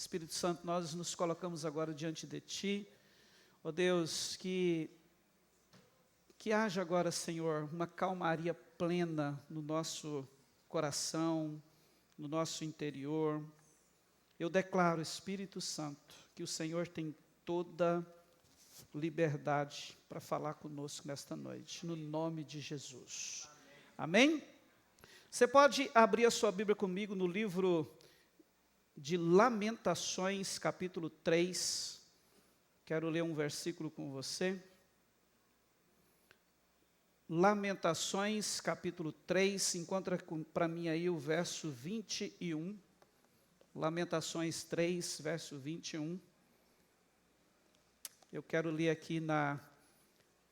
Espírito Santo, nós nos colocamos agora diante de Ti. Ó Deus, que haja agora, Senhor, uma calmaria plena no nosso coração, no nosso interior. Eu declaro, Espírito Santo, que o Senhor tem toda liberdade para falar conosco nesta noite, no nome de Jesus. Amém? Você pode abrir a sua Bíblia comigo no livro de Lamentações, capítulo 3. Quero ler um versículo com você. Lamentações, capítulo 3, encontra para mim aí o verso 21. Lamentações 3, verso 21. Eu quero ler aqui na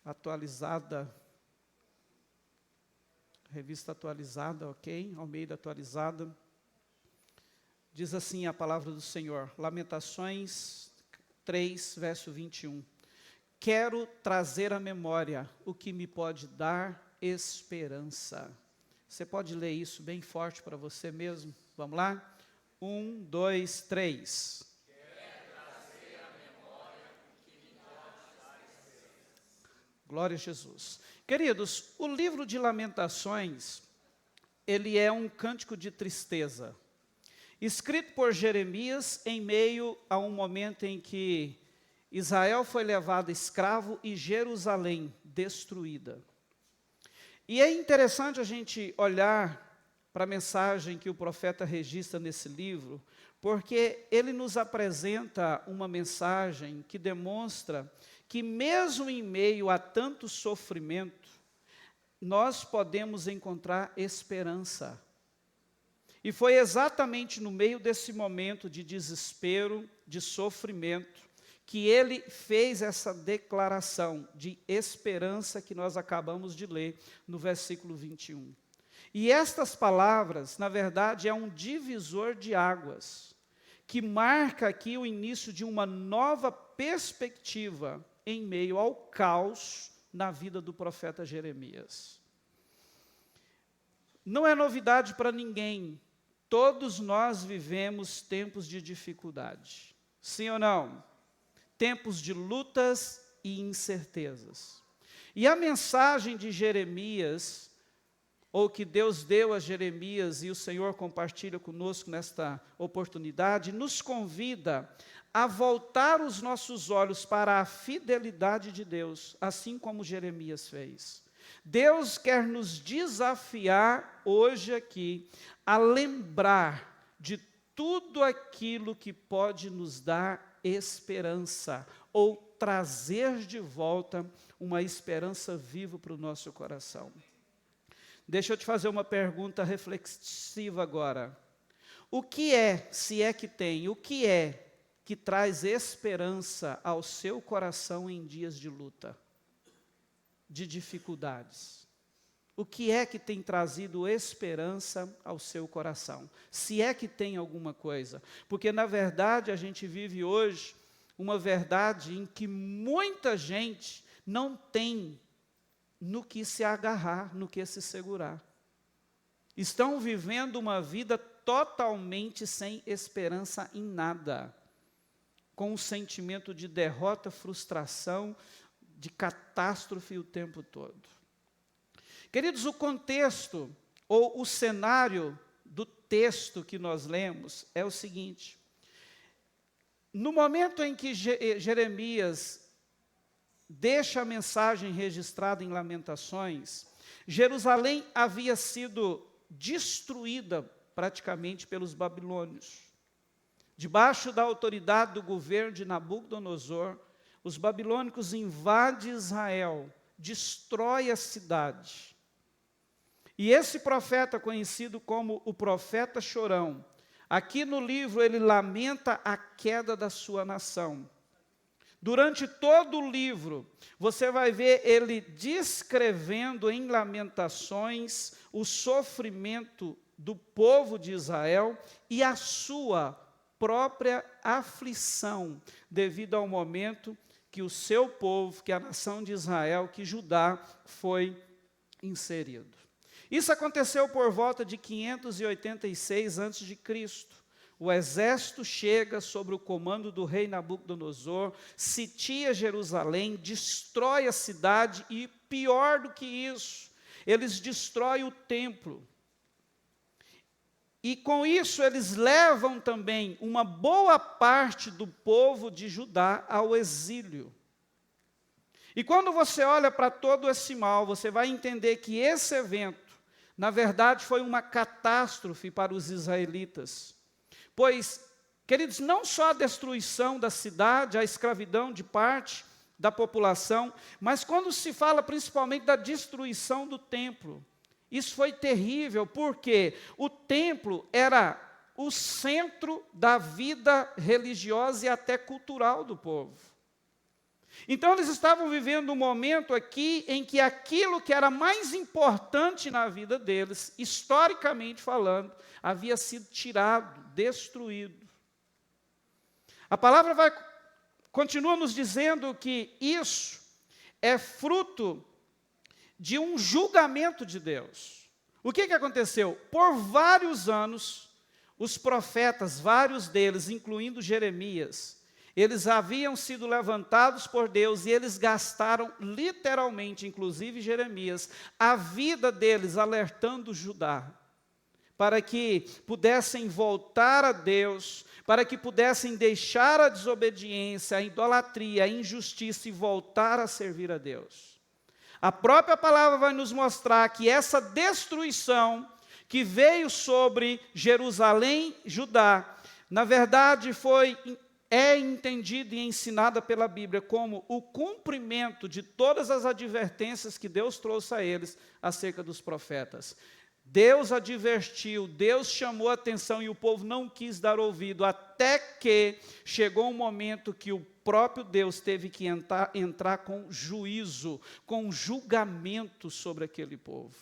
atualizada, revista atualizada, ok? Almeida atualizada. Diz assim a palavra do Senhor, Lamentações 3, verso 21. Quero trazer à memória o que me pode dar esperança. Você pode ler isso bem forte para você mesmo? Vamos lá? 1, 2, 3. Quero trazer à memória o que me pode dar esperança. Glória a Jesus. Queridos, o livro de Lamentações, ele é um cântico de tristeza, escrito por Jeremias em meio a um momento em que Israel foi levado escravo e Jerusalém destruída. E é interessante a gente olhar para a mensagem que o profeta registra nesse livro, porque ele nos apresenta uma mensagem que demonstra que mesmo em meio a tanto sofrimento, nós podemos encontrar esperança. E foi exatamente no meio desse momento de desespero, de sofrimento, que ele fez essa declaração de esperança que nós acabamos de ler no versículo 21. E estas palavras, na verdade, é um divisor de águas, que marca aqui o início de uma nova perspectiva em meio ao caos na vida do profeta Jeremias. Não é novidade para ninguém. Todos nós vivemos tempos de dificuldade, sim ou não? Tempos de lutas e incertezas. E a mensagem de Jeremias, ou que Deus deu a Jeremias e o Senhor compartilha conosco nesta oportunidade, nos convida a voltar os nossos olhos para a fidelidade de Deus, assim como Jeremias fez. Deus quer nos desafiar hoje aqui a lembrar de tudo aquilo que pode nos dar esperança, ou trazer de volta uma esperança viva para o nosso coração. Deixa eu te fazer uma pergunta reflexiva agora. O que é, se é que tem, o que é que traz esperança ao seu coração em dias de luta, de dificuldades? O que é que tem trazido esperança ao seu coração? Se é que tem alguma coisa. Porque, na verdade, a gente vive hoje uma verdade em que muita gente não tem no que se agarrar, no que se segurar. Estão vivendo uma vida totalmente sem esperança em nada, com um sentimento de derrota, frustração, de catástrofe o tempo todo. Queridos, o contexto, ou o cenário do texto que nós lemos é o seguinte. No momento em que Jeremias deixa a mensagem registrada em Lamentações, Jerusalém havia sido destruída praticamente pelos babilônios. Debaixo da autoridade do governo de Nabucodonosor, os babilônicos invadem Israel, destrói a cidade. E esse profeta, conhecido como o profeta chorão, aqui no livro ele lamenta a queda da sua nação. Durante todo o livro, você vai ver ele descrevendo em Lamentações o sofrimento do povo de Israel e a sua própria aflição, devido ao momento que o seu povo, que a nação de Israel, que Judá, foi inserido. Isso aconteceu por volta de 586 a.C., o exército chega sob o comando do rei Nabucodonosor, sitia Jerusalém, destrói a cidade e, pior do que isso, eles destroem o templo. E com isso eles levam também uma boa parte do povo de Judá ao exílio. E quando você olha para todo esse mal, você vai entender que esse evento, na verdade, foi uma catástrofe para os israelitas. Pois, queridos, não só a destruição da cidade, a escravidão de parte da população, mas quando se fala principalmente da destruição do templo, isso foi terrível, porque o templo era o centro da vida religiosa e até cultural do povo. Então, eles estavam vivendo um momento aqui em que aquilo que era mais importante na vida deles, historicamente falando, havia sido tirado, destruído. A palavra continua nos dizendo que isso é fruto de um julgamento de Deus. O que aconteceu? Por vários anos, os profetas, vários deles, incluindo Jeremias, eles haviam sido levantados por Deus e eles gastaram literalmente, inclusive Jeremias, a vida deles alertando Judá, para que pudessem voltar a Deus, para que pudessem deixar a desobediência, a idolatria, a injustiça e voltar a servir a Deus. A própria palavra vai nos mostrar que essa destruição que veio sobre Jerusalém, Judá, na verdade é entendida e ensinada pela Bíblia como o cumprimento de todas as advertências que Deus trouxe a eles acerca dos profetas. Deus advertiu, Deus chamou a atenção e o povo não quis dar ouvido, até que chegou um momento que o próprio Deus teve que entrar com juízo, com julgamento sobre aquele povo.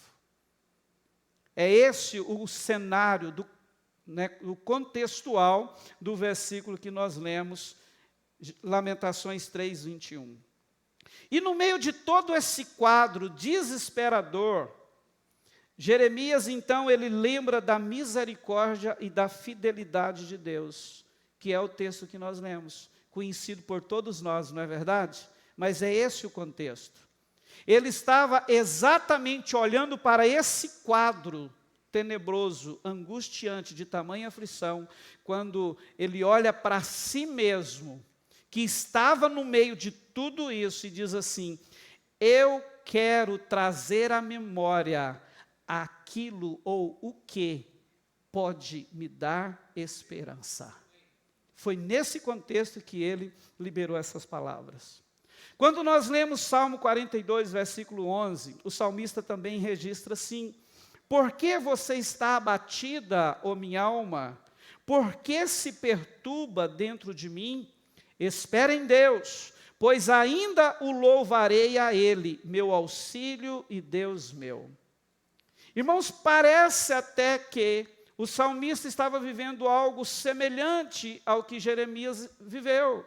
É esse o cenário, o contextual do versículo que nós lemos, Lamentações 3, 21. E no meio de todo esse quadro desesperador, Jeremias, então, ele lembra da misericórdia e da fidelidade de Deus, que é o texto que nós lemos, conhecido por todos nós, não é verdade? Mas é esse o contexto. Ele estava exatamente olhando para esse quadro tenebroso, angustiante, de tamanha aflição, quando ele olha para si mesmo, que estava no meio de tudo isso, e diz assim: eu quero trazer à memória aquilo ou o que pode me dar esperança. Foi nesse contexto que ele liberou essas palavras. Quando nós lemos Salmo 42, versículo 11, o salmista também registra assim: por que você está abatida, ó minha alma? Por que se perturba dentro de mim? Espera em Deus, pois ainda o louvarei a Ele, meu auxílio e Deus meu. Irmãos, parece até que o salmista estava vivendo algo semelhante ao que Jeremias viveu.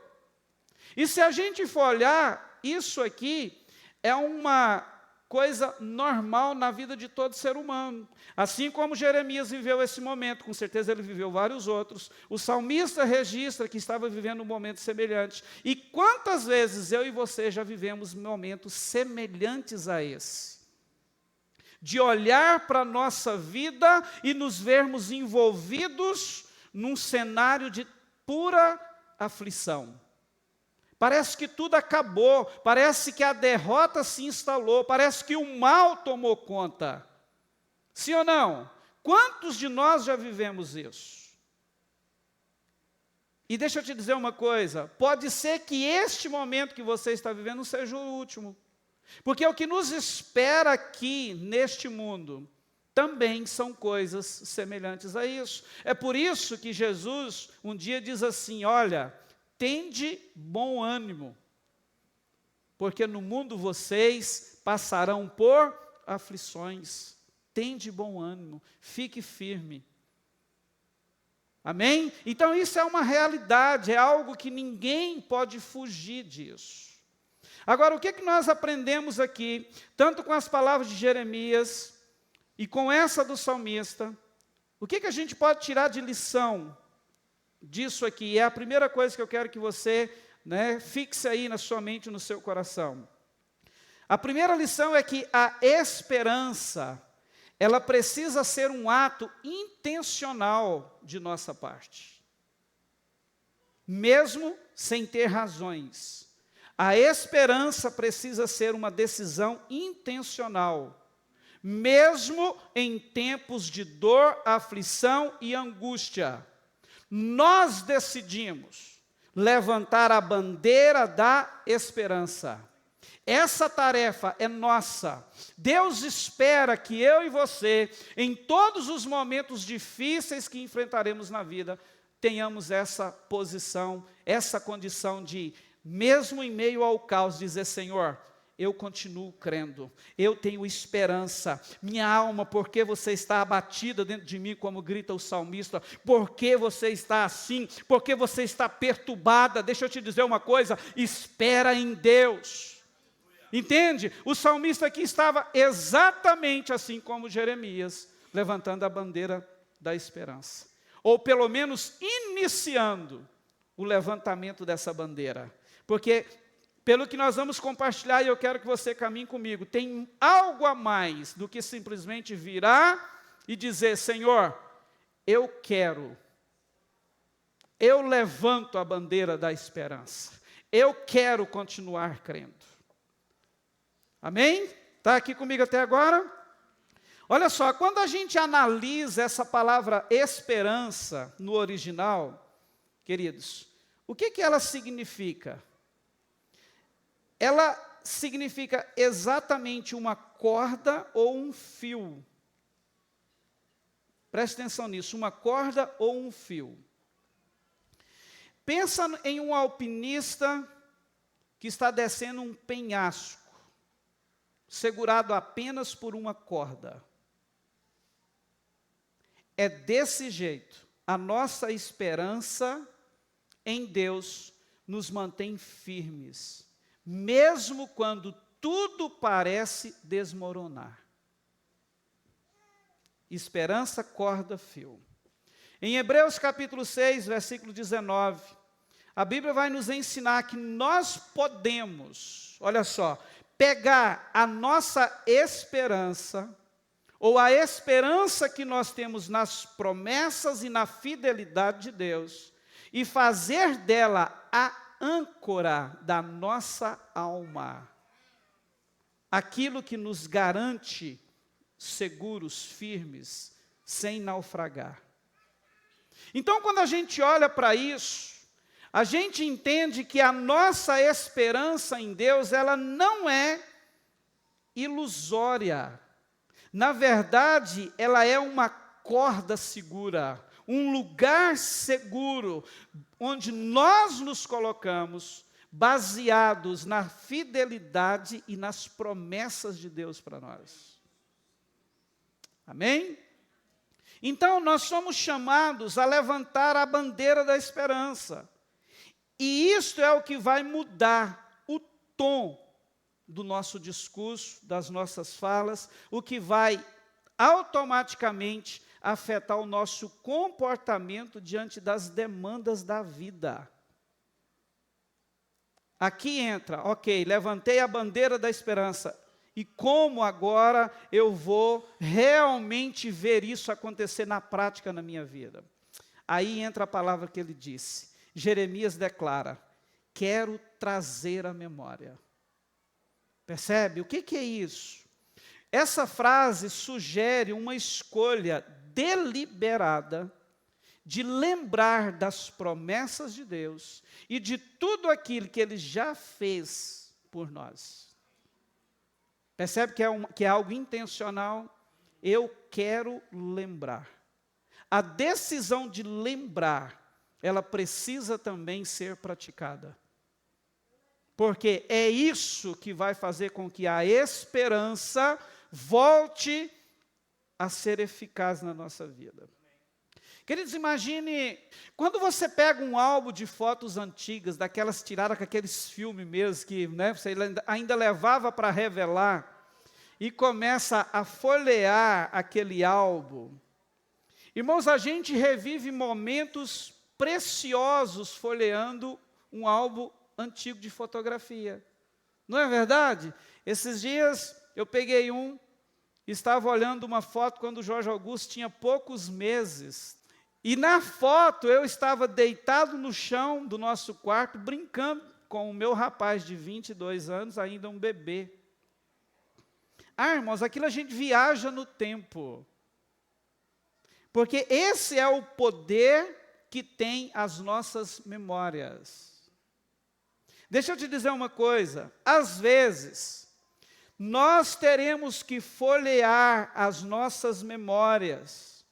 E se a gente for olhar, isso aqui é uma coisa normal na vida de todo ser humano. Assim como Jeremias viveu esse momento, com certeza ele viveu vários outros, o salmista registra que estava vivendo um momento semelhante. E quantas vezes eu e você já vivemos momentos semelhantes a esse? De olhar para a nossa vida e nos vermos envolvidos num cenário de pura aflição. Parece que tudo acabou, parece que a derrota se instalou, parece que o mal tomou conta. Sim ou não? Quantos de nós já vivemos isso? E deixa eu te dizer uma coisa, pode ser que este momento que você está vivendo não seja o último. Porque o que nos espera aqui, neste mundo, também são coisas semelhantes a isso. É por isso que Jesus um dia diz assim: olha, tende bom ânimo, porque no mundo vocês passarão por aflições. Tende bom ânimo, fique firme. Amém? Então isso é uma realidade, é algo que ninguém pode fugir disso. Agora, o que nós aprendemos aqui, tanto com as palavras de Jeremias e com essa do salmista, o que a gente pode tirar de lição disso aqui, é a primeira coisa que eu quero que você, fixe aí na sua mente, no seu coração. A primeira lição é que a esperança, ela precisa ser um ato intencional de nossa parte. Mesmo sem ter razões. A esperança precisa ser uma decisão intencional. Mesmo em tempos de dor, aflição e angústia. Nós decidimos levantar a bandeira da esperança. Essa tarefa é nossa. Deus espera que eu e você, em todos os momentos difíceis que enfrentaremos na vida, tenhamos essa posição, essa condição de, mesmo em meio ao caos, dizer: Senhor, eu continuo crendo, eu tenho esperança. Minha alma, por que você está abatida dentro de mim, como grita o salmista? Por que você está assim? Por que você está perturbada? Deixa eu te dizer uma coisa, espera em Deus. Entende? O salmista aqui estava exatamente assim como Jeremias, levantando a bandeira da esperança. Ou pelo menos iniciando o levantamento dessa bandeira. Porque, pelo que nós vamos compartilhar, e eu quero que você caminhe comigo, tem algo a mais do que simplesmente virar e dizer: Senhor, eu levanto a bandeira da esperança. Eu quero continuar crendo. Amém? Está aqui comigo até agora? Olha só, quando a gente analisa essa palavra esperança no original, queridos, o que ela significa? Ela significa exatamente uma corda ou um fio. Preste atenção nisso, uma corda ou um fio. Pensa em um alpinista que está descendo um penhasco, segurado apenas por uma corda. É desse jeito. A nossa esperança em Deus nos mantém firmes, mesmo quando tudo parece desmoronar. Esperança, corda, fio. Em Hebreus capítulo 6, versículo 19, a Bíblia vai nos ensinar que nós podemos, olha só, pegar a nossa esperança, ou a esperança que nós temos nas promessas e na fidelidade de Deus, e fazer dela a âncora da nossa alma. Aquilo que nos garante seguros, firmes, sem naufragar. Então, quando a gente olha para isso, a gente entende que a nossa esperança em Deus, ela não é ilusória. Na verdade, ela é uma corda segura, um lugar seguro, onde nós nos colocamos, baseados na fidelidade e nas promessas de Deus para nós. Amém? Então, nós somos chamados a levantar a bandeira da esperança. E isto é o que vai mudar o tom do nosso discurso, das nossas falas, o que vai automaticamente afetar o nosso comportamento diante das demandas da vida. Aqui entra, ok, levantei a bandeira da esperança. E como agora eu vou realmente ver isso acontecer na prática na minha vida? Aí entra a palavra que ele disse. Jeremias declara: quero trazer a memória. Percebe? O que é isso? Essa frase sugere uma escolha deliberada de lembrar das promessas de Deus e de tudo aquilo que Ele já fez por nós. Percebe que é algo intencional? Eu quero lembrar. A decisão de lembrar, ela precisa também ser praticada. Porque é isso que vai fazer com que a esperança volte a ser eficaz na nossa vida. Queridos, imagine, quando você pega um álbum de fotos antigas, daquelas tiradas com aqueles filmes mesmo, que você ainda levava para revelar, e começa a folhear aquele álbum. Irmãos, a gente revive momentos preciosos folheando um álbum antigo de fotografia. Não é verdade? Esses dias eu peguei estava olhando uma foto quando o Jorge Augusto tinha poucos meses. E na foto eu estava deitado no chão do nosso quarto, brincando com o meu rapaz de 22 anos, ainda um bebê. Irmãos, aquilo a gente viaja no tempo. Porque esse é o poder que tem as nossas memórias. Deixa eu te dizer uma coisa, às vezes, nós teremos que folhear as nossas memórias,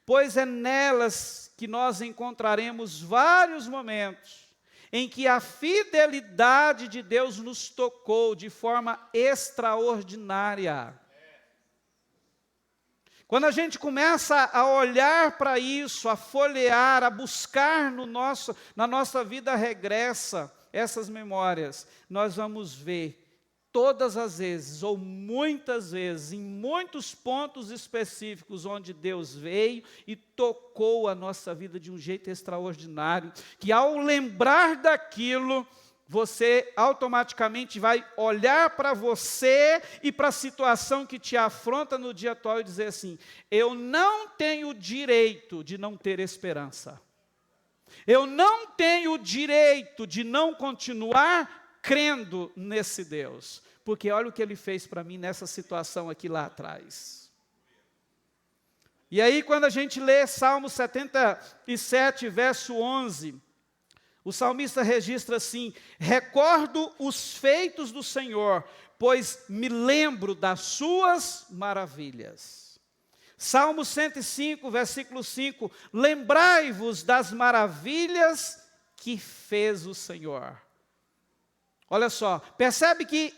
pois é nelas que nós encontraremos vários momentos em que a fidelidade de Deus nos tocou de forma extraordinária. Quando a gente começa a olhar para isso, a folhear, a buscar na nossa vida regressa essas memórias, nós vamos ver todas as vezes, ou muitas vezes, em muitos pontos específicos, onde Deus veio e tocou a nossa vida de um jeito extraordinário, que ao lembrar daquilo, você automaticamente vai olhar para você e para a situação que te afronta no dia atual e dizer assim: eu não tenho direito de não ter esperança. Eu não tenho direito de não continuar crendo nesse Deus, porque olha o que Ele fez para mim nessa situação aqui lá atrás. E aí quando a gente lê Salmo 77, verso 11, o salmista registra assim: recordo os feitos do Senhor, pois me lembro das suas maravilhas. Salmo 105, versículo 5, lembrai-vos das maravilhas que fez o Senhor. Olha só, percebe que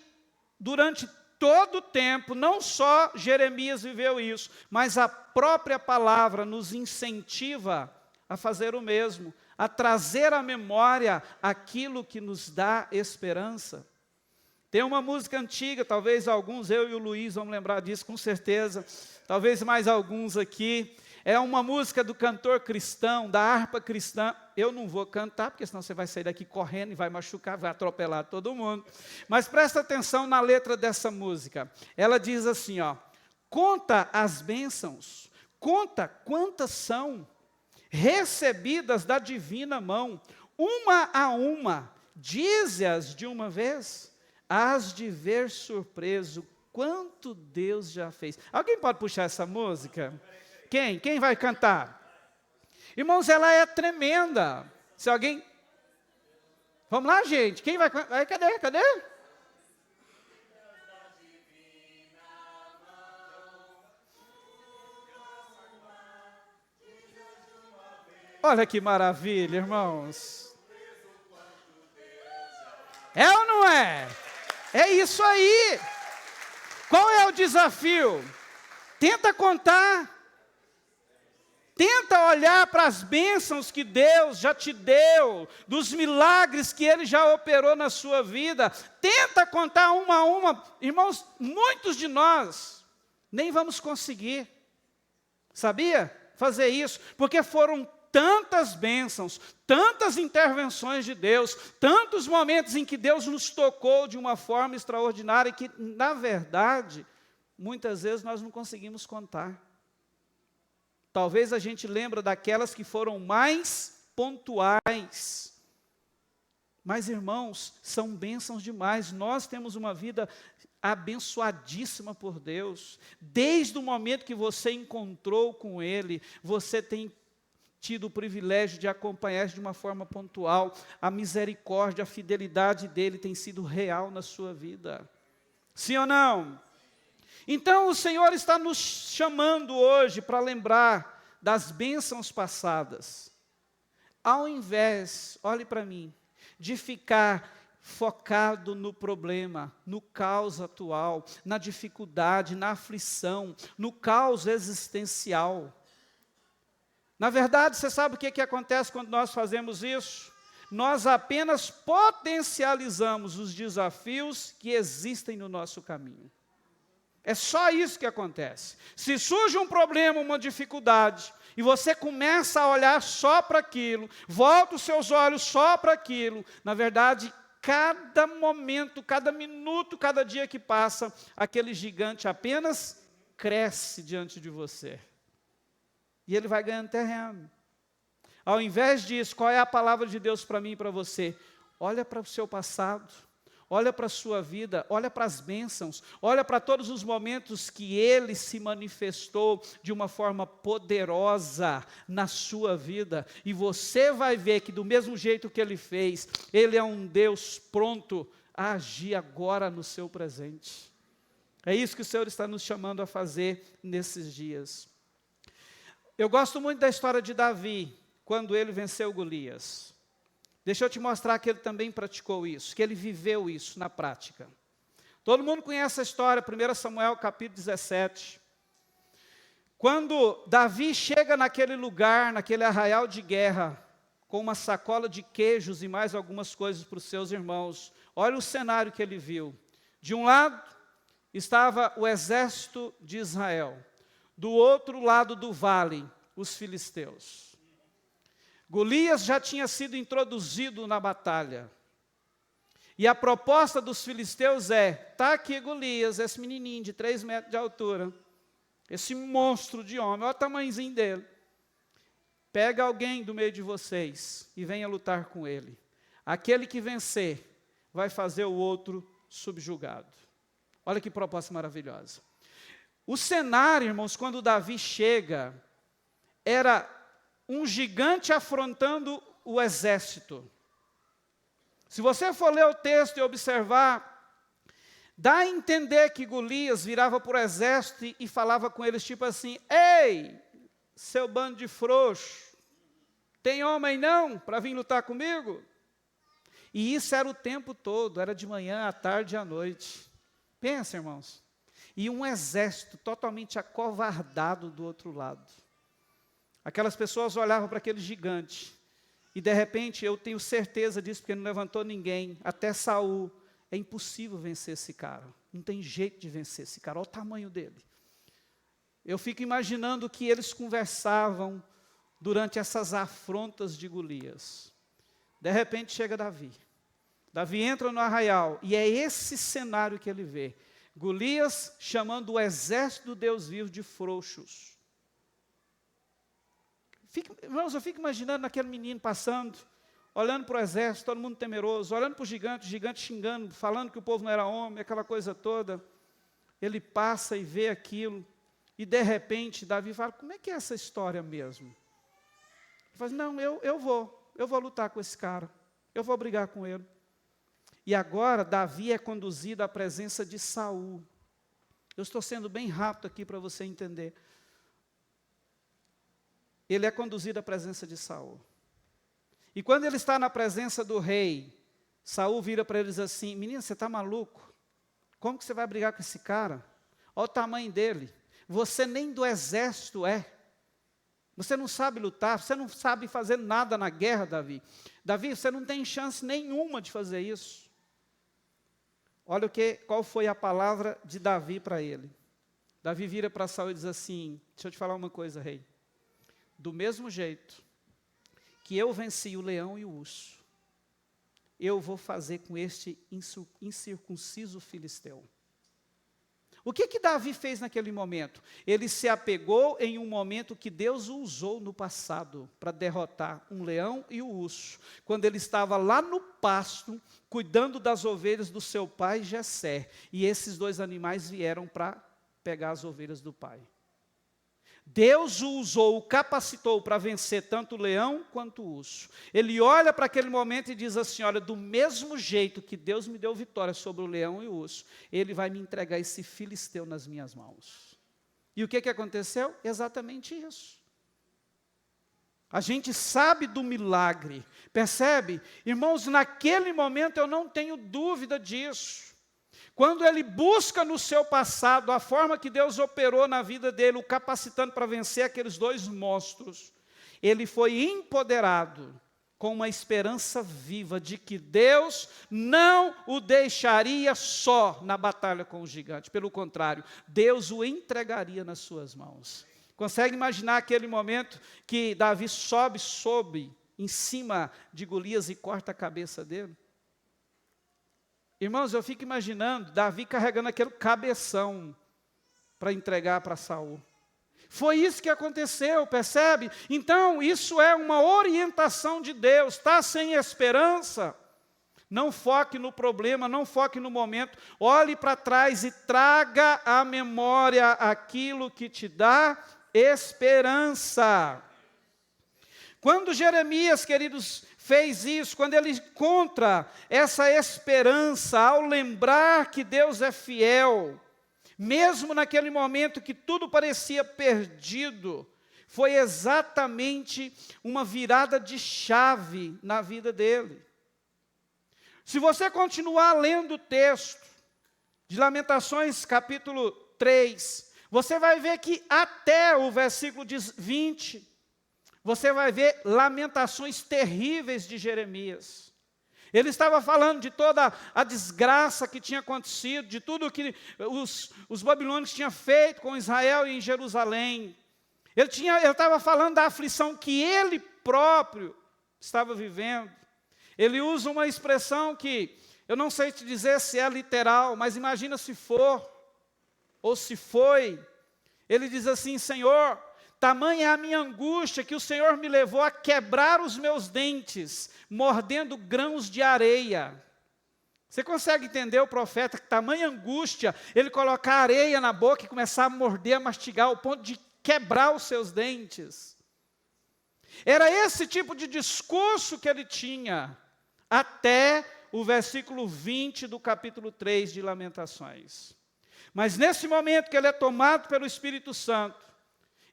durante todo o tempo, não só Jeremias viveu isso, mas a própria palavra nos incentiva a fazer o mesmo, a trazer à memória aquilo que nos dá esperança. Tem uma música antiga, talvez alguns, eu e o Luiz vamos lembrar disso com certeza, talvez mais alguns aqui. É uma música do cantor cristão, da harpa cristã. Eu não vou cantar, porque senão você vai sair daqui correndo e vai machucar, vai atropelar todo mundo. Mas presta atenção na letra dessa música. Ela diz assim, ó: conta as bênçãos, conta quantas são, recebidas da divina mão, uma a uma, dize-as de uma vez, hás de ver surpreso quanto Deus já fez. Alguém pode puxar essa música? Quem? Quem vai cantar? Irmãos, ela é tremenda. Se alguém... Vamos lá, gente. Quem vai cantar? Cadê? Olha que maravilha, irmãos. É ou não é? É isso aí. Qual é o desafio? Tenta contar. Tenta olhar para as bênçãos que Deus já te deu, dos milagres que Ele já operou na sua vida. Tenta contar uma a uma. Irmãos, muitos de nós nem vamos conseguir, sabia? Fazer isso, porque foram tantas bênçãos, tantas intervenções de Deus, tantos momentos em que Deus nos tocou de uma forma extraordinária que, na verdade, muitas vezes nós não conseguimos contar. Talvez a gente lembre daquelas que foram mais pontuais. Mas, irmãos, são bênçãos demais. Nós temos uma vida abençoadíssima por Deus. Desde o momento que você encontrou com Ele, você tem tido o privilégio de acompanhar de uma forma pontual. A misericórdia, a fidelidade dEle tem sido real na sua vida. Sim ou não? Então o Senhor está nos chamando hoje para lembrar das bênçãos passadas. Ao invés, olhe para mim, de ficar focado no problema, no caos atual, na dificuldade, na aflição, no caos existencial. Na verdade, você sabe o que acontece quando nós fazemos isso? Nós apenas potencializamos os desafios que existem no nosso caminho. É só isso que acontece. Se surge um problema, uma dificuldade, e você começa a olhar só para aquilo, volta os seus olhos só para aquilo, na verdade, cada momento, cada minuto, cada dia que passa, aquele gigante apenas cresce diante de você. E ele vai ganhando terreno. Ao invés disso, qual é a palavra de Deus para mim e para você? Olha para o seu passado, olha para a sua vida, olha para as bênçãos, olha para todos os momentos que Ele se manifestou de uma forma poderosa na sua vida, e você vai ver que do mesmo jeito que Ele fez, Ele é um Deus pronto a agir agora no seu presente. É isso que o Senhor está nos chamando a fazer nesses dias. Eu gosto muito da história de Davi, quando ele venceu Golias. Deixa eu te mostrar que ele também praticou isso, que ele viveu isso na prática. Todo mundo conhece a história, 1 Samuel capítulo 17. Quando Davi chega naquele lugar, naquele arraial de guerra, com uma sacola de queijos e mais algumas coisas para os seus irmãos, olha o cenário que ele viu. De um lado estava o exército de Israel, do outro lado do vale, os filisteus. Golias já tinha sido introduzido na batalha. E a proposta dos filisteus está aqui Golias, esse menininho de 3 metros de altura, esse monstro de homem, olha o tamanhozinho dele. Pega alguém do meio de vocês e venha lutar com ele. Aquele que vencer vai fazer o outro subjugado. Olha que proposta maravilhosa. O cenário, irmãos, quando Davi chega, era um gigante afrontando o exército. Se você for ler o texto e observar, dá a entender que Golias virava para o exército e falava com eles tipo assim: ei, seu bando de frouxo, tem homem não para vir lutar comigo? E isso era o tempo todo, era de manhã, à tarde e à noite. Pensa, irmãos, e um exército totalmente acovardado do outro lado. Aquelas pessoas olhavam para aquele gigante, e de repente, eu tenho certeza disso, porque não levantou ninguém, até Saul, é impossível vencer esse cara, não tem jeito de vencer esse cara, olha o tamanho dele. Eu fico imaginando que eles conversavam durante essas afrontas de Golias. De repente chega Davi. Davi entra no arraial, e é esse cenário que ele vê. Golias chamando o exército do Deus vivo de frouxos. Irmãos, eu fico imaginando aquele menino passando, olhando para o exército, todo mundo temeroso, olhando para o gigante xingando, falando que o povo não era homem, aquela coisa toda. Ele passa e vê aquilo, e de repente Davi fala: como é que é essa história mesmo? Ele fala: não, eu vou lutar com esse cara, eu vou brigar com ele. E agora Davi é conduzido à presença de Saul. Eu estou sendo bem rápido aqui para você entender. Ele é conduzido à presença de Saul. E quando ele está na presença do rei, Saul vira para ele e diz assim: menino, você está maluco? Como que você vai brigar com esse cara? Olha o tamanho dele. Você nem do exército é. Você não sabe lutar, você não sabe fazer nada na guerra, Davi. Davi, você não tem chance nenhuma de fazer isso. Olha qual foi a palavra de Davi para ele. Davi vira para Saul e diz assim: deixa eu te falar uma coisa, rei. Do mesmo jeito que eu venci o leão e o urso, eu vou fazer com este incircunciso filisteu. O que Davi fez naquele momento? Ele se apegou em um momento que Deus o usou no passado para derrotar um leão e o urso, quando ele estava lá no pasto, cuidando das ovelhas do seu pai Jessé, e esses 2 animais vieram para pegar as ovelhas do pai. Deus o usou, o capacitou para vencer tanto o leão quanto o urso. Ele olha para aquele momento e diz assim: olha, do mesmo jeito que Deus me deu vitória sobre o leão e o urso, Ele vai me entregar esse filisteu nas minhas mãos. E o que aconteceu? Exatamente isso. A gente sabe do milagre, percebe? Irmãos, naquele momento eu não tenho dúvida disso. Quando ele busca no seu passado a forma que Deus operou na vida dele, o capacitando para vencer aqueles 2 monstros, ele foi empoderado com uma esperança viva de que Deus não o deixaria só na batalha com o gigante. Pelo contrário, Deus o entregaria nas suas mãos. Consegue imaginar aquele momento que Davi sobe em cima de Golias e corta a cabeça dele? Irmãos, eu fico imaginando Davi carregando aquele cabeção para entregar para Saul. Foi isso que aconteceu, percebe? Então, isso é uma orientação de Deus. Está sem esperança? Não foque no problema, não foque no momento. Olhe para trás e traga à memória aquilo que te dá esperança. Quando Jeremias, queridos, fez isso, quando ele encontra essa esperança, ao lembrar que Deus é fiel, mesmo naquele momento que tudo parecia perdido, foi exatamente uma virada de chave na vida dele. Se você continuar lendo o texto de Lamentações, capítulo 3, você vai ver que até o versículo 20, você vai ver lamentações terríveis de Jeremias. Ele estava falando de toda a desgraça que tinha acontecido, de tudo que os babilônios tinham feito com Israel e em Jerusalém. Ele estava falando da aflição que ele próprio estava vivendo. Ele usa uma expressão que eu não sei te dizer se é literal, mas imagina se for, ou se foi. Ele diz assim: Senhor, tamanha é a minha angústia que o Senhor me levou a quebrar os meus dentes, mordendo grãos de areia. Você consegue entender o profeta, que tamanha angústia, ele colocar areia na boca e começar a morder, a mastigar, ao ponto de quebrar os seus dentes? Era esse tipo de discurso que ele tinha, até o versículo 20 do capítulo 3 de Lamentações. Mas nesse momento que ele é tomado pelo Espírito Santo,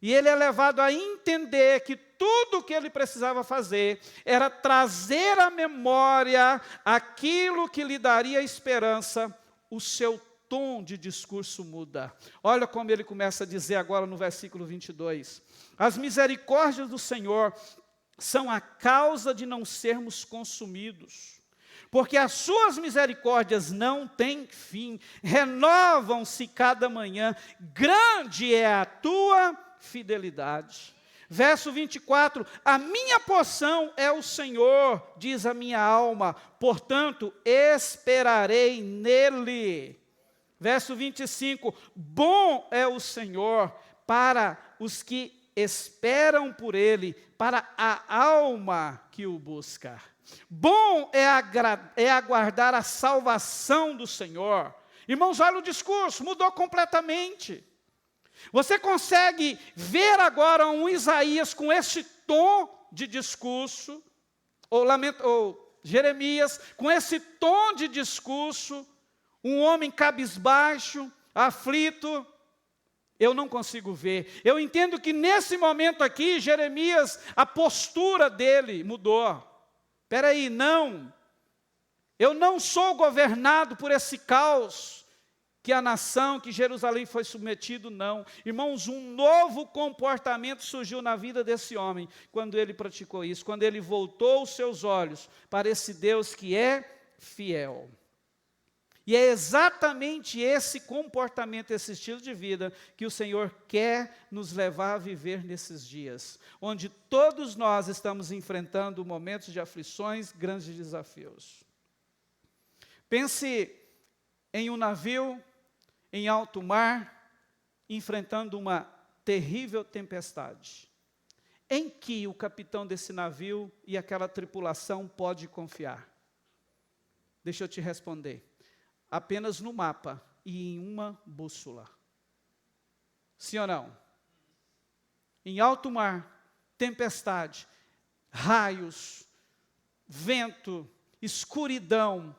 e ele é levado a entender que tudo o que ele precisava fazer era trazer à memória aquilo que lhe daria esperança, o seu tom de discurso muda. Olha como ele começa a dizer agora no versículo 22. As misericórdias do Senhor são a causa de não sermos consumidos, porque as suas misericórdias não têm fim, renovam-se cada manhã, grande é a tua fidelidade. Verso 24, a minha porção é o Senhor, diz a minha alma, portanto esperarei nele. Verso 25, bom é o Senhor para os que esperam por ele, para a alma que o busca. Bom é aguardar a salvação do Senhor. Irmãos, olha o discurso, mudou completamente. Você consegue ver agora um Isaías com esse tom de discurso, ou Jeremias com esse tom de discurso, um homem cabisbaixo, aflito? Eu não consigo ver. Eu entendo que nesse momento aqui, Jeremias, a postura dele mudou. Espera aí, não. Eu não sou governado por esse caos que a nação, que Jerusalém foi submetido, não. Irmãos, um novo comportamento surgiu na vida desse homem, quando ele praticou isso, quando ele voltou os seus olhos para esse Deus que é fiel. E é exatamente esse comportamento, esse estilo de vida, que o Senhor quer nos levar a viver nesses dias, onde todos nós estamos enfrentando momentos de aflições, grandes desafios. Pense em um navio em alto mar, enfrentando uma terrível tempestade. Em que o capitão desse navio e aquela tripulação pode confiar? Deixa eu te responder. Apenas no mapa e em uma bússola. Sim ou não? Em alto mar, tempestade, raios, vento, escuridão,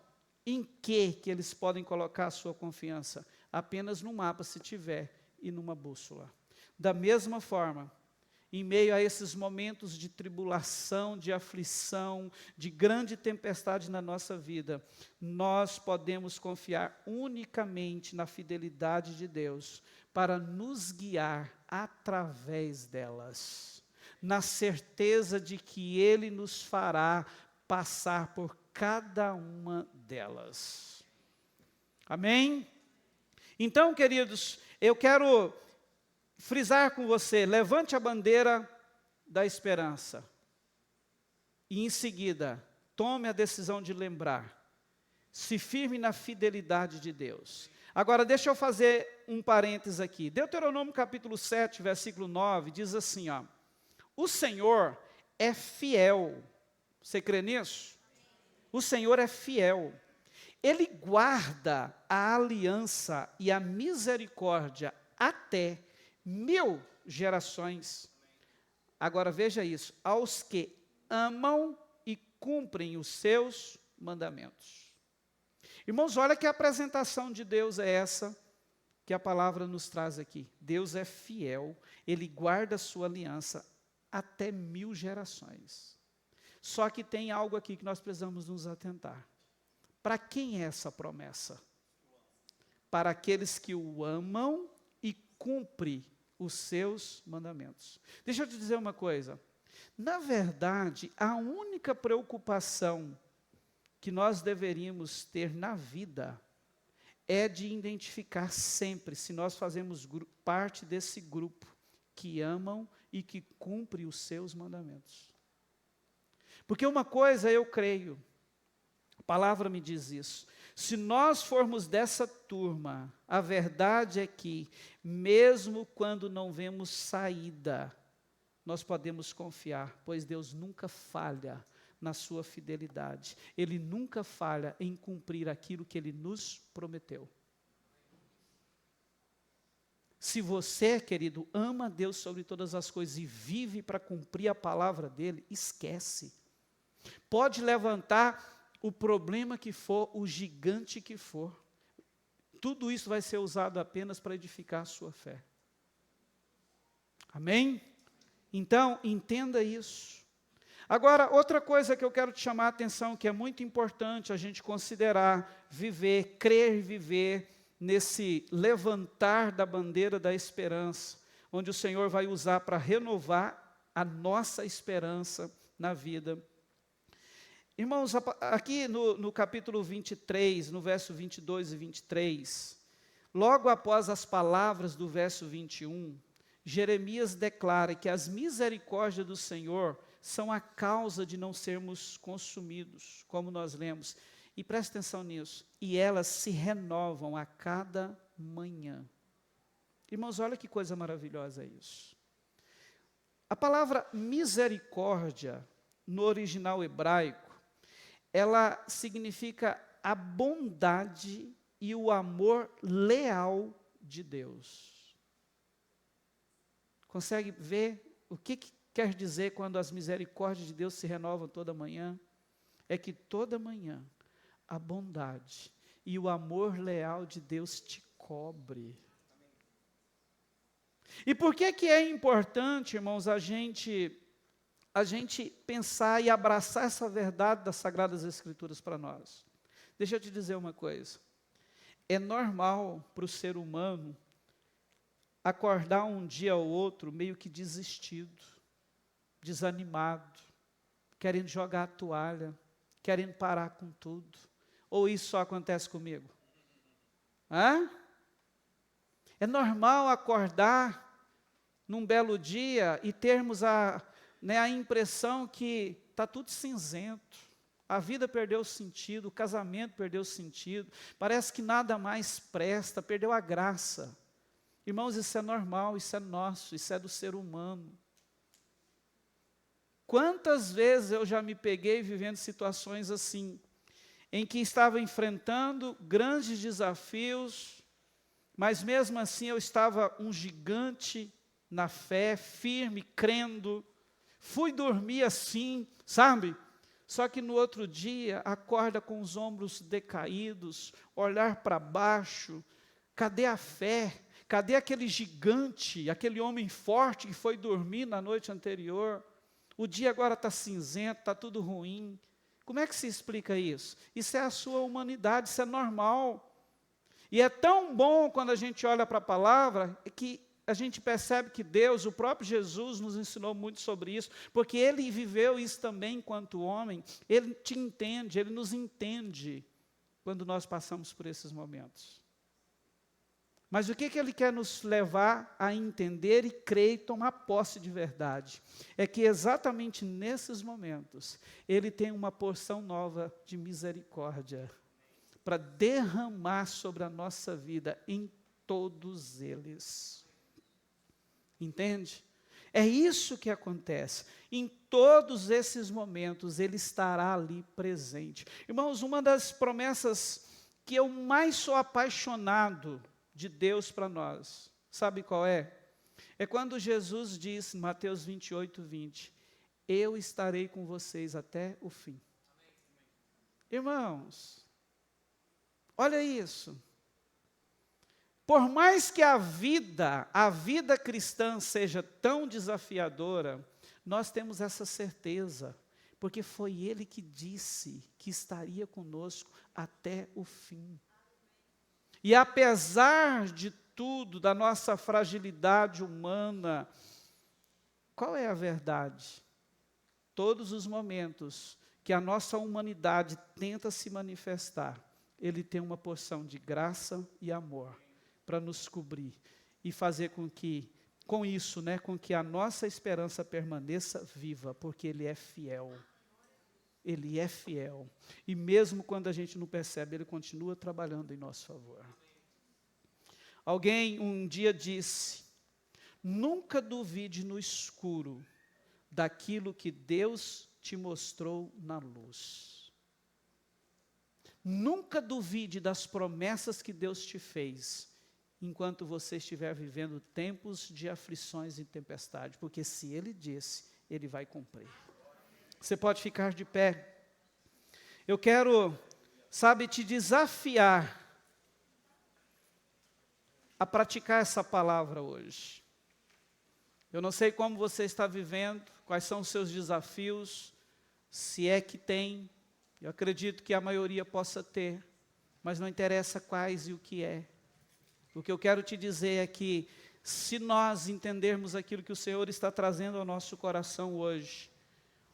em que eles podem colocar a sua confiança? Apenas no mapa, se tiver, e numa bússola. Da mesma forma, em meio a esses momentos de tribulação, de aflição, de grande tempestade na nossa vida, nós podemos confiar unicamente na fidelidade de Deus para nos guiar através delas, na certeza de que Ele nos fará passar por cada uma delas. Amém? Então, queridos, eu quero frisar com você, levante a bandeira da esperança. E em seguida, tome a decisão de lembrar. Se firme na fidelidade de Deus. Agora, deixa eu fazer um parênteses aqui. Deuteronômio capítulo 7, versículo 9, diz assim, ó. O Senhor é fiel. Você crê nisso? O Senhor é fiel. Ele guarda a aliança e a misericórdia até 1000 gerações. Agora veja isso, aos que amam e cumprem os seus mandamentos. Irmãos, olha que a apresentação de Deus é essa que a palavra nos traz aqui. Deus é fiel, Ele guarda a sua aliança até 1000 gerações. Só que tem algo aqui que nós precisamos nos atentar. Para quem é essa promessa? Para aqueles que o amam e cumprem os seus mandamentos. Deixa eu te dizer uma coisa. Na verdade, a única preocupação que nós deveríamos ter na vida é de identificar sempre se nós fazemos parte desse grupo que amam e que cumpre os seus mandamentos. Porque uma coisa eu creio, a palavra me diz isso, se nós formos dessa turma, a verdade é que, mesmo quando não vemos saída, nós podemos confiar, pois Deus nunca falha na sua fidelidade. Ele nunca falha em cumprir aquilo que Ele nos prometeu. Se você, querido, ama Deus sobre todas as coisas e vive para cumprir a palavra dEle, esquece. Pode levantar o problema que for, o gigante que for. Tudo isso vai ser usado apenas para edificar a sua fé. Amém? Então, entenda isso. Agora, outra coisa que eu quero te chamar a atenção, que é muito importante a gente considerar, viver, crer e viver nesse levantar da bandeira da esperança, onde o Senhor vai usar para renovar a nossa esperança na vida. Irmãos, aqui no capítulo 23, no verso 22 e 23, logo após as palavras do verso 21, Jeremias declara que as misericórdias do Senhor são a causa de não sermos consumidos, como nós lemos. E preste atenção nisso. E elas se renovam a cada manhã. Irmãos, olha que coisa maravilhosa isso. A palavra misericórdia, no original hebraico, ela significa a bondade e o amor leal de Deus. Consegue ver o que quer dizer quando as misericórdias de Deus se renovam toda manhã? É que toda manhã a bondade e o amor leal de Deus te cobre. E por que é importante, irmãos, a gente pensar e abraçar essa verdade das Sagradas Escrituras para nós? Deixa eu te dizer uma coisa. É normal para o ser humano acordar um dia ou outro meio que desistido, desanimado, querendo jogar a toalha, querendo parar com tudo. Ou isso só acontece comigo? Hã? É normal acordar num belo dia e termos a impressão que está tudo cinzento, a vida perdeu o sentido, o casamento perdeu o sentido, parece que nada mais presta, perdeu a graça. Irmãos, isso é normal, isso é nosso, isso é do ser humano. Quantas vezes eu já me peguei vivendo situações assim, em que estava enfrentando grandes desafios, mas mesmo assim eu estava um gigante na fé, firme, crendo, fui dormir assim, sabe? Só que no outro dia, acorda com os ombros decaídos, olhar para baixo, cadê a fé? Cadê aquele gigante, aquele homem forte que foi dormir na noite anterior? O dia agora está cinzento, está tudo ruim. Como é que se explica isso? Isso é a sua humanidade, isso é normal. E é tão bom quando a gente olha para a palavra, que a gente percebe que Deus, o próprio Jesus, nos ensinou muito sobre isso, porque Ele viveu isso também enquanto homem. Ele te entende, Ele nos entende quando nós passamos por esses momentos. Mas o que Ele quer nos levar a entender e crer e tomar posse de verdade? É que exatamente nesses momentos, Ele tem uma porção nova de misericórdia para derramar sobre a nossa vida em todos eles. Entende? É isso que acontece. Em todos esses momentos, Ele estará ali presente. Irmãos, uma das promessas que eu mais sou apaixonado de Deus para nós, sabe qual é? É quando Jesus diz, em Mateus 28, 20, eu estarei com vocês até o fim. Irmãos, olha isso. Por mais que a vida cristã seja tão desafiadora, nós temos essa certeza, porque foi Ele que disse que estaria conosco até o fim. E apesar de tudo, da nossa fragilidade humana, qual é a verdade? Todos os momentos que a nossa humanidade tenta se manifestar, Ele tem uma porção de graça e amor para nos cobrir e fazer com que a nossa esperança permaneça viva, porque Ele é fiel. Ele é fiel. E mesmo quando a gente não percebe, Ele continua trabalhando em nosso favor. Alguém um dia disse, nunca duvide no escuro daquilo que Deus te mostrou na luz. Nunca duvide das promessas que Deus te fez, enquanto você estiver vivendo tempos de aflições e tempestade, porque se Ele disse, Ele vai cumprir. Você pode ficar de pé. Eu quero, te desafiar a praticar essa palavra hoje. Eu não sei como você está vivendo, quais são os seus desafios, se é que tem, eu acredito que a maioria possa ter, mas não interessa quais e o que é. O que eu quero te dizer é que, se nós entendermos aquilo que o Senhor está trazendo ao nosso coração hoje,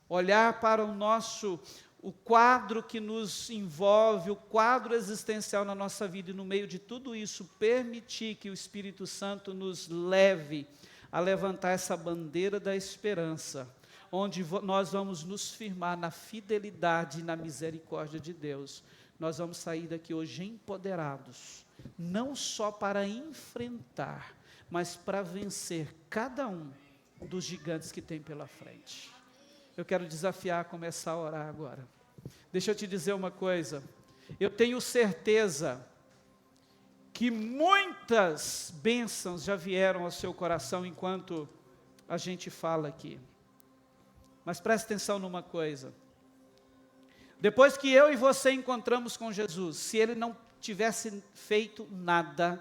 olhar para o quadro que nos envolve, o quadro existencial na nossa vida, e no meio de tudo isso, permitir que o Espírito Santo nos leve a levantar essa bandeira da esperança, onde nós vamos nos firmar na fidelidade e na misericórdia de Deus. Nós vamos sair daqui hoje empoderados, não só para enfrentar, mas para vencer cada um dos gigantes que tem pela frente. Eu quero desafiar a começar a orar agora. Deixa eu te dizer uma coisa, eu tenho certeza que muitas bênçãos já vieram ao seu coração enquanto a gente fala aqui. Mas preste atenção numa coisa. Depois que eu e você encontramos com Jesus, se Ele não tivesse feito nada,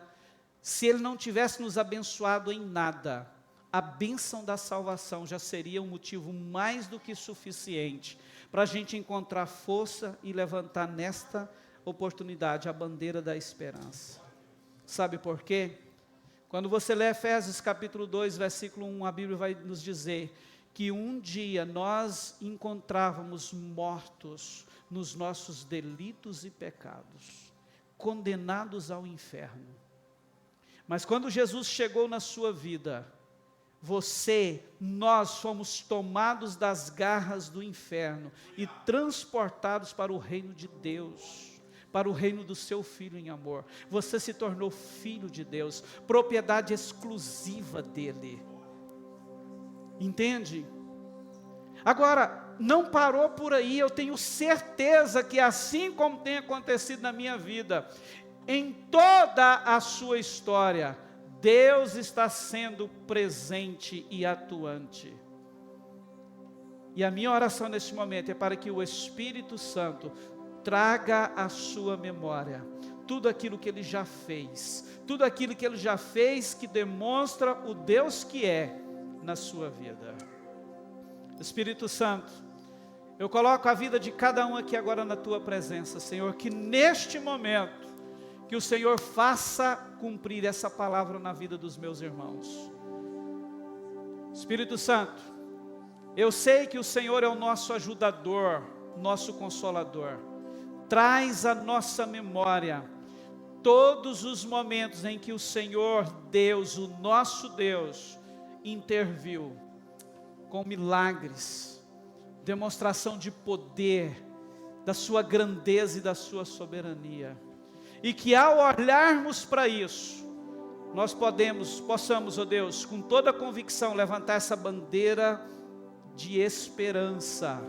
se Ele não tivesse nos abençoado em nada, a bênção da salvação já seria um motivo mais do que suficiente para a gente encontrar força e levantar nesta oportunidade a bandeira da esperança. Sabe por quê? Quando você lê Efésios capítulo 2, versículo 1, a Bíblia vai nos dizer que um dia nós encontrávamos mortos nos nossos delitos e pecados, condenados ao inferno. Mas quando Jesus chegou na sua vida, nós fomos tomados das garras do inferno e transportados para o reino de Deus, para o reino do seu Filho em amor. Você se tornou filho de Deus, propriedade exclusiva dEle. Entende? Agora, não parou por aí, eu tenho certeza que assim como tem acontecido na minha vida, em toda a sua história, Deus está sendo presente e atuante. E a minha oração neste momento é para que o Espírito Santo traga à sua memória tudo aquilo que Ele já fez, tudo aquilo que Ele já fez que demonstra o Deus que é na sua vida. Espírito Santo, eu coloco a vida de cada um aqui agora na Tua presença, Senhor, que neste momento, que o Senhor faça cumprir essa palavra na vida dos meus irmãos. Espírito Santo, eu sei que o Senhor é o nosso ajudador, nosso consolador. Traz à nossa memória todos os momentos em que o Senhor Deus, o nosso Deus, interviu com milagres, demonstração de poder, da sua grandeza e da sua soberania. E que ao olharmos para isso, nós possamos, ó Deus, com toda a convicção, levantar essa bandeira de esperança,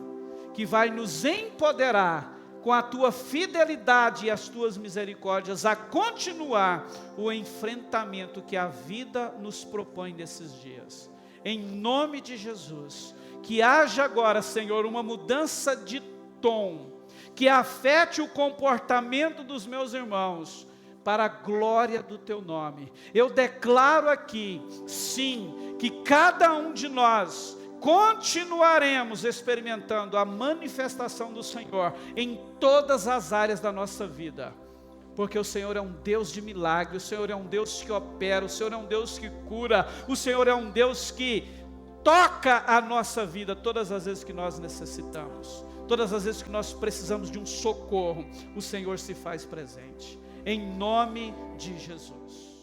que vai nos empoderar com a tua fidelidade e as tuas misericórdias a continuar o enfrentamento que a vida nos propõe nesses dias. Em nome de Jesus, que haja agora, Senhor, uma mudança de tom, que afete o comportamento dos meus irmãos, para a glória do teu nome. Eu declaro aqui, sim, que cada um de nós continuaremos experimentando a manifestação do Senhor em todas as áreas da nossa vida, porque o Senhor é um Deus de milagre, o Senhor é um Deus que opera, o Senhor é um Deus que cura, o Senhor é um Deus que toca a nossa vida todas as vezes que nós necessitamos, todas as vezes que nós precisamos de um socorro, o Senhor se faz presente, em nome de Jesus.